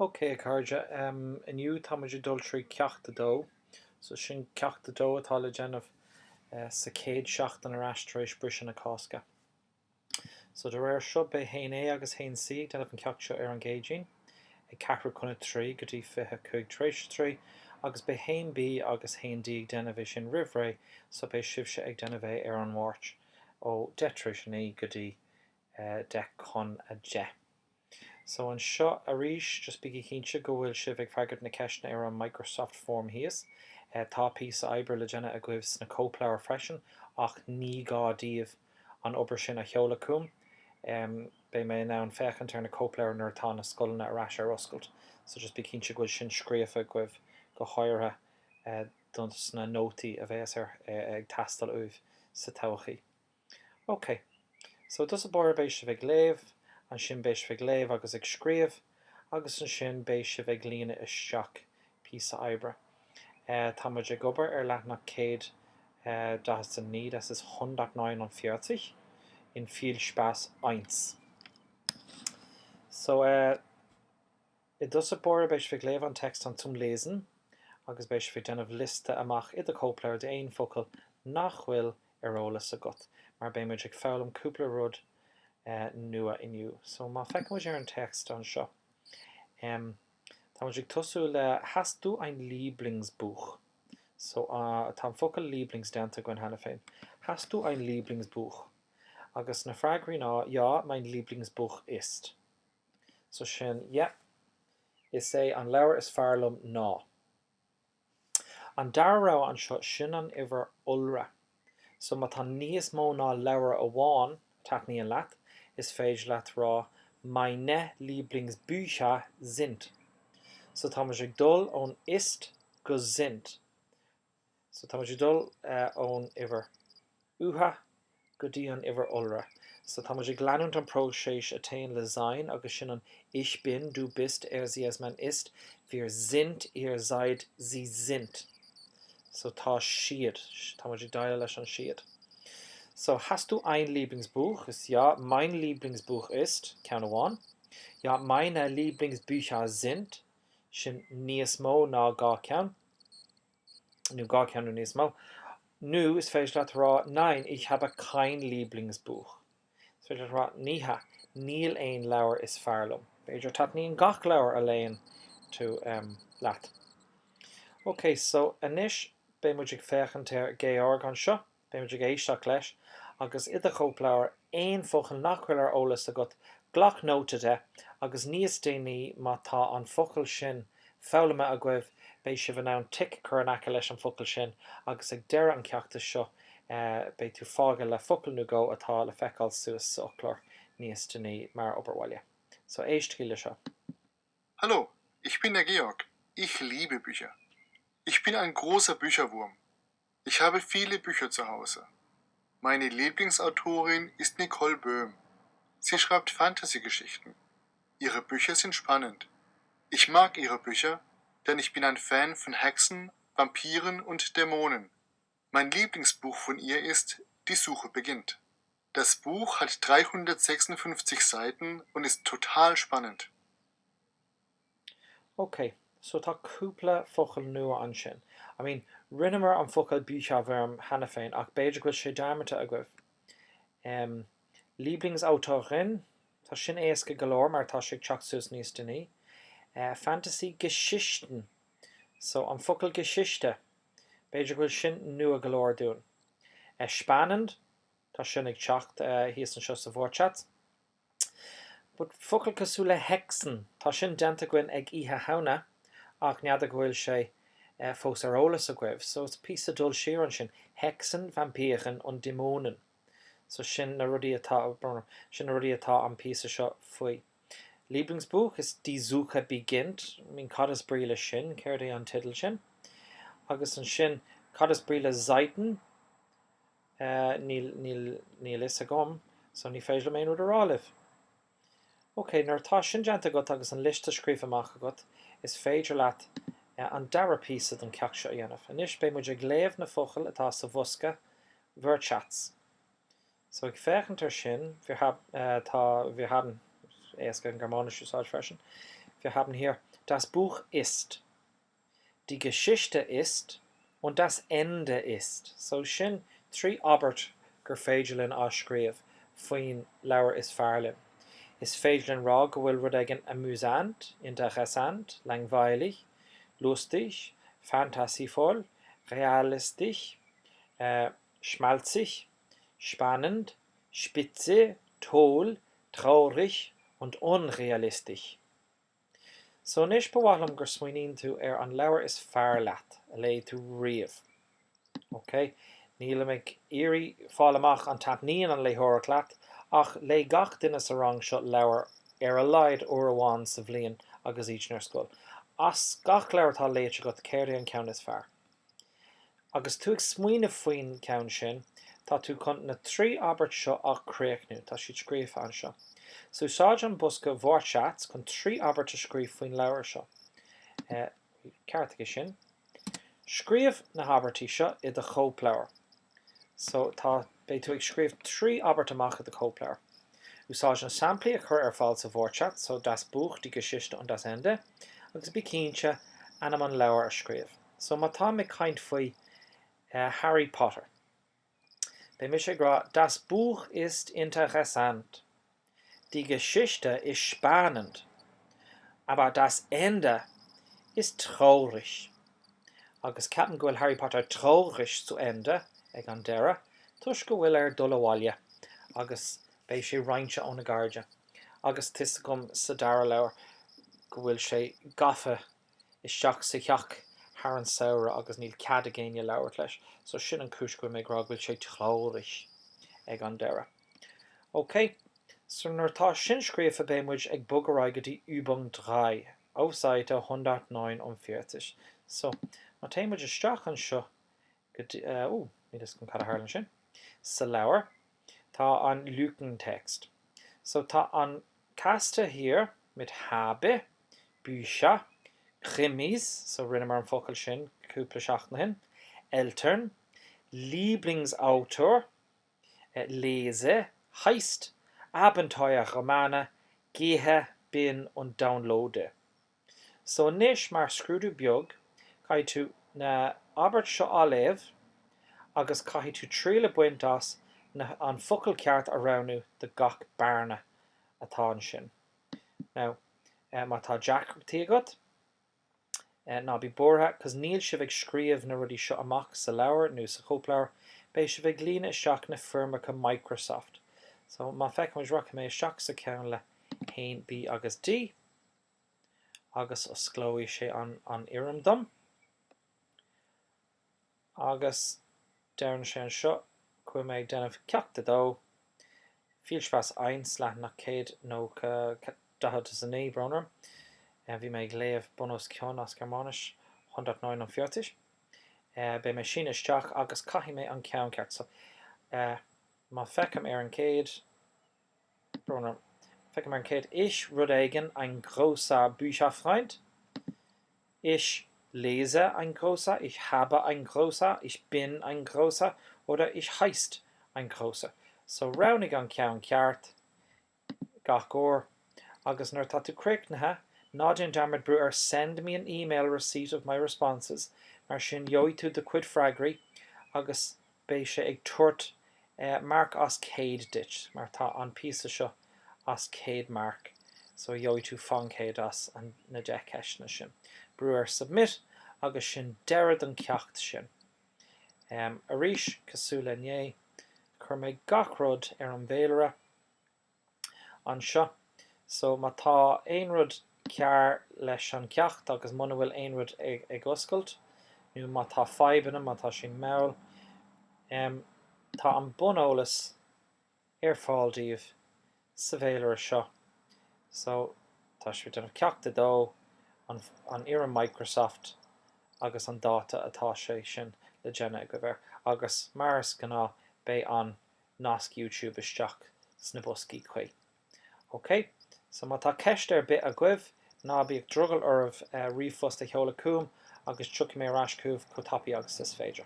Okay, Carja, iniu támuidir dul trí ceachta dó, so sin ceachta dó atá le déanamh sa céad seachtain ar ais éis brisin na cásca. So de réir seo be haon A agus haon C déanamh an ceacht seo ar an géidín, ag ceathrar chuna trí go dtí fiche chuig tréis trí, agus be haon B agus haon D ag déanamh sin rihré, so be sibse ag déanamh ar an mhairt ó de tríis ní go dtí de chun a de. So an seo a ríis just bigí cínse go bhfuil sibh ag freagart na ceisna ar an Microsoft Form híos. Tá píos oibre le déanamh a gcuibh sna cópleabhar freisin ach ní gá díobh an obair sin a cheola cúm. Bé mé ná an fechant ar na cópleabhar nuair atá na scoilna ar ais ar oscailt. So just bí cínse gúil sin scríofa gcuibh go háirithe don sna nótaí a bheits ar ag tastal uibh sa tochaí. Ok, so dus a bóir béis bheith léamh, an sin béis bheith léamh agus ag scríomh, agus an sin béis bheith líana isteach píosa oibre. Tá muid ag obair ar leathnach céad das an ní, das is 149 in Viel Spass 1. So i dus a bóir béis bheith léamh an text an zum lesen, agus béis bheith déanamh liste amach iad a cópleabhar de aon focail nach bhfuil arolalas agat, mar bé muid ag fálam cúpla rud nua iniu. So má feic muid ar an text an seo. Tá muid ag tosú le hast du ein Lieblingsbuch? So tá focail Lieblingsdenta gwn hana féin. Hast du ein Lieblingsbuch? Agus na fragri ná, ja, mein Lieblingsbuch ist. So sin, ja, is é an leabhar is fearlam ná. An darrá an seo sin an iwwer ulra. So má tá níos mó ná leabhar a bháin, taithní an leat, is féidir leat rá meine Lieblingsbücher sind. So tá muid ag dul ón ist go sind. So tá muid ag dul ón iwwer uha go dtí an iwwer ulra. So tá muid ag leanúint an próséis a tain le sein agus sin an ich bin, du bist, sie, es, man ist, wir sind, ihr seid, sie sind. So tá siad, tá muid ag daile leis an siad. So, hast du ein Lieblingsbuch? Ist ja, mein Lieblingsbuch ist, count one. Ja, meine Lieblingsbücher sind, sin níos mó ná gá ceann. Nu gá ceann nu níos mó. Nu is féidir leat rá, nein, ich habe kein Lieblingsbuch. Is féidir leat rá, níha, níl ein leabhar is fearlam. Féidir tat ní gach leabhar a léin tú leat. Ok, so anis, bé muid ag fechant ar géorg an seo, bé muid ag éisteach leis, agus iad a chópleabhar éon focail nach bhfuil ar eolas agat ghlach nóta de, agus níos daoine má tá an focail sin fálamh a gcuibh bé sibh an tic chur an aice leis an focail sin, agus ag deireadh an ceachtas seo bé tú fágil le focail nó go atá le feiceáil suas sa oclár níos daoine mar oberhaile. So éistigh le seo. Hallo, ich bin der Georg. Ich liebe Bücher. Ich bin ein großer Bücherwurm. Ich habe viele Bücher zu Hause. Meine Lieblingsautorin ist Nicole Böhm. Sie schreibt Fantasy-Geschichten. Ihre Bücher sind spannend. Ich mag ihre Bücher, denn ich bin ein Fan von Hexen, Vampiren und Dämonen. Mein Lieblingsbuch von ihr ist Die Suche beginnt. Das Buch hat 356 Seiten und ist total spannend. Okay, so tá cúpla focail nua an sin. I mean, rinnemer an focail bíocha bharm hana féin, ach beidir go sé darmata a gcuibh. Lieblingsautorin, tá sin éasca galore, mar tá sig teach suas níos daoine. Fantasy Geschichten, so an focail Geschichte, beidir go sin nua galore dún. Spannend, tá sin ag teacht híos an seo sa bhórchat. But focail cosú le hexen, tá sin denta gwen ag ihe hauna, ach nead a ghfuil sé fós ar eolas a gcuibh. So it's píosa dul siar an sin, hexen, vampiren und Dämonen. So sin na rudí atá an píosa seo faoi. Lieblingsbuch is Die Suche beginnt, mín cad is bríle sin, céir é an titil sin. Agus an sin, cad is bríle Seiten, níl is a gom, so ní féidir le méon rud arálibh. Ok, nuair tá sin deanta agat agus an liste scríomh amach agat, is féidir leat an dara píosa don ceach seo dhéanamh. Anis bé muid ag léamh na focail atá sa bhosca bhórchats. So ag fechant ar sin, bhí hadan éasca an Germánis úsáid freisin, Wir haben hier das Buch ist, die Geschichte ist und das Ende ist. So sin trí Albert gur féidirlinn á scríobh faoin leabhar is fearlim. Is féidirlinn rá go bhfuil rud aigen amusant, interessant, langweilig, lustig, fantasievoll, realistisch, schmalzig, spannend, spitze, toll, traurig und unrealistisch. So níos bhhailm gur smaoiníonn tú an leabhar is fearr leat, a lé tú riamh. Ok, níl ag irí fáil amach an tapníon an léthóra leat, ach lé gach duine sa rang seo leabhar a laid uair amháin sa bhliain agus ísnar scoil. As gach leabhar tá léite go céir an ceann is fearr. Agus tú ag smaoine faoin ceann sin, tá tú chun na trí Albert seo ach críochnú, tá siad scríomh an seo. So sáid an busca bhórseat chun trí Albert a scríomh faoin leabhar seo. Ceartcha sin. Scríomh na habartí seo i do chópleabhar. So tá bé tú ag scríomh trí Albert amach i do chópleabhar. Úsáid an samplaí a chur ar fáil sa bhórseat, so das Buch, die Geschichte und das Ende, agus bí cínte anam an leabhar a scríomh. So má tá mé caint faoi Harry Potter. Bei mir gra, das Buch ist interessant. Die Geschichte ist spannend. Aber das Ende ist traurig. Agus ceapan go bhfuil Harry Potter traurig zu Ende, ag an deire, tuis go bhfuil dul abhaile, agus bé sé roinse óna garde. Agus tis gom sa dara leabhar go bhfuil sé gafa isteach sa cheach Har an saoire agus níl cad a géine leabhar leis, so sin an cúis go mé gra bhfuil sé traurig ag an deire. Ok, so nuair tá sin scríomh a béimmuid ag bogaráid go dtí Übung 3, auf Seite 149. So, má téimiid isteach an seo go dtí, ní is gon cad a hálann sin, sa leabhar, tá an Lückentext. So tá an casta hier mit habe, Bücher, Krimis, so rinne mar an focail sin, cúpla seachna hin, Eltern, Lieblingsautor, Lese, Heist, Abenteuer, Romane, Gehe, Bin und Downloade. So níos mar scrúdú beag, cai tú na Albert seo á léamh, agus cai tú tríle buint as na an focail ceart a ranú de gach barna atá an sin. Now, má tá Jackreachtaí agat, ná bí bortha, cos níl sibh ag scríomh na rudí seo amach sa leabhar nó sa chópleabhar, bé sibh ag lína isteach na firmacha Microsoft. So má feic muid rocha mé isteach sa ceann le hain bí agus D, agus osclóí sé an irim dom. Agus dearn sé an seo, chu mé ag denmh ceachta dó, Viel Spass 1 leat nach céad nó dahad is a ní brónar. Bhí mé ag léamh bonus ceann as Germánis 149. Bé mé sin isteach agus caithí mé an ceann ceart. So má feicim ar an céad brónar, feicim ar an céad, ich rud aigen ein großer Bücherfreund. Ich lese ein großer, ich habe ein großer, ich bin ein großer oder ich heißt ein großer. So raunig an ceann ceart, gach gór, agus nuair tá tú críochnathe, Nádin Dermot Brewer, send me an email receipt of my responses, mar sin joid tú de cuid freagraí, agus bé sé ag tuairt mark as céad dit, mar tá an písa seo as céad mark, so joid tú fan céad as an na de ceisna sin. Brewer submit, agus sin deirad an ceacht sin. Arís cosúla né, chur mé gach rud ar an bhéilire an seo, so má tá aon rud cear leis an ceacht agus muna bhfuil aon rud ag oscailt, nó má tá faibanna, má tá sin meall, tá an bunolalas ar fáildíobh sa bhéilire seo. So tá siú denmh ceachta dó an iarm Microsoft agus an dáta atá sé sin le déine go bhfuir, agus maras gná bé an nasc YouTube isteach sna boscaí chuí. Ok, so má tá ceist ar bit a gcuibh, ná bí ag drugal ormh riomhfusta cheola cuam agus tuici mé rás cuamh go tapaí agus is féidir.